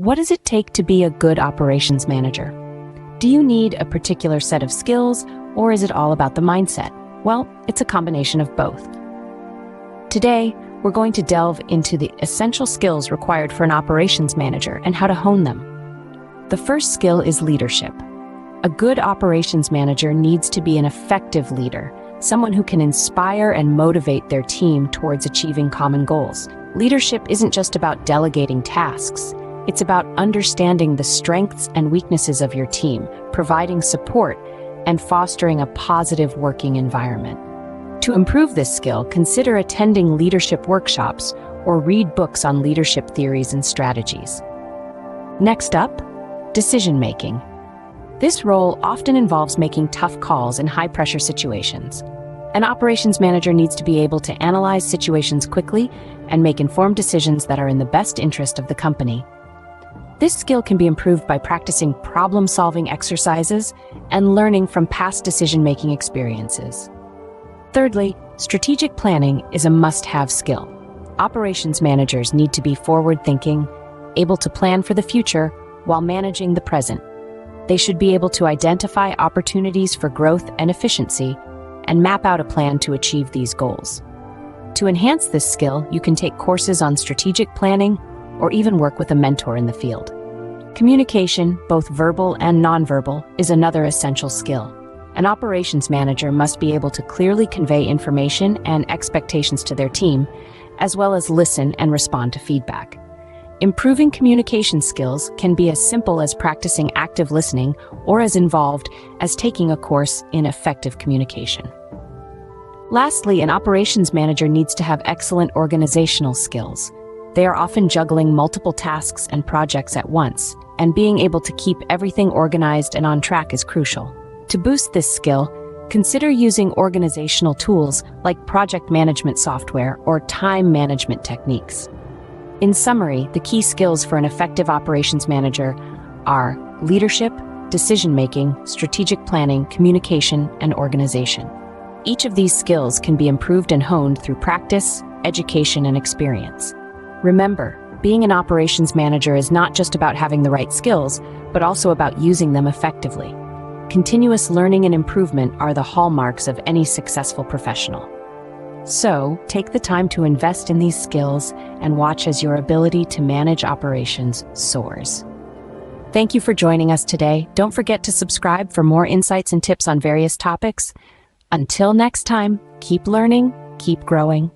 What does it take to be a good operations manager? Do you need a particular set of skills, or is it all about the mindset? Well, it's a combination of both. Today, we're going to delve into the essential skills required for an operations manager and how to hone them. The first skill is leadership. A good operations manager needs to be an effective leader, someone who can inspire and motivate their team towards achieving common goals. Leadership isn't just about delegating tasks. It's about understanding the strengths and weaknesses of your team, providing support, and fostering a positive working environment. To improve this skill, consider attending leadership workshops or read books on leadership theories and strategies. Next up, decision-making. This role often involves making tough calls in high-pressure situations. An operations manager needs to be able to analyze situations quickly and make informed decisions that are in the best interest of the company. This skill can be improved by practicing problem-solving exercises and learning from past decision-making experiences. Thirdly, strategic planning is a must-have skill. Operations managers need to be forward-thinking, able to plan for the future while managing the present. They should be able to identify opportunities for growth and efficiency and map out a plan to achieve these goals. To enhance this skill, you can take courses on strategic planning or even work with a mentor in the field. Communication, both verbal and nonverbal, is another essential skill. An operations manager must be able to clearly convey information and expectations to their team, as well as listen and respond to feedback. Improving communication skills can be as simple as practicing active listening or as involved as taking a course in effective communication. Lastly, an operations manager needs to have excellent organizational skills. They are often juggling multiple tasks and projects at once, and being able to keep everything organized and on track is crucial. To boost this skill, consider using organizational tools like project management software or time management techniques. In summary, the key skills for an effective operations manager are leadership, decision-making, strategic planning, communication, and organization. Each of these skills can be improved and honed through practice, education, and experience. Remember, being an operations manager is not just about having the right skills, but also about using them effectively. Continuous learning and improvement are the hallmarks of any successful professional. So, take the time to invest in these skills and watch as your ability to manage operations soars. Thank you for joining us today. Don't forget to subscribe for more insights and tips on various topics. Until next time, keep learning, keep growing.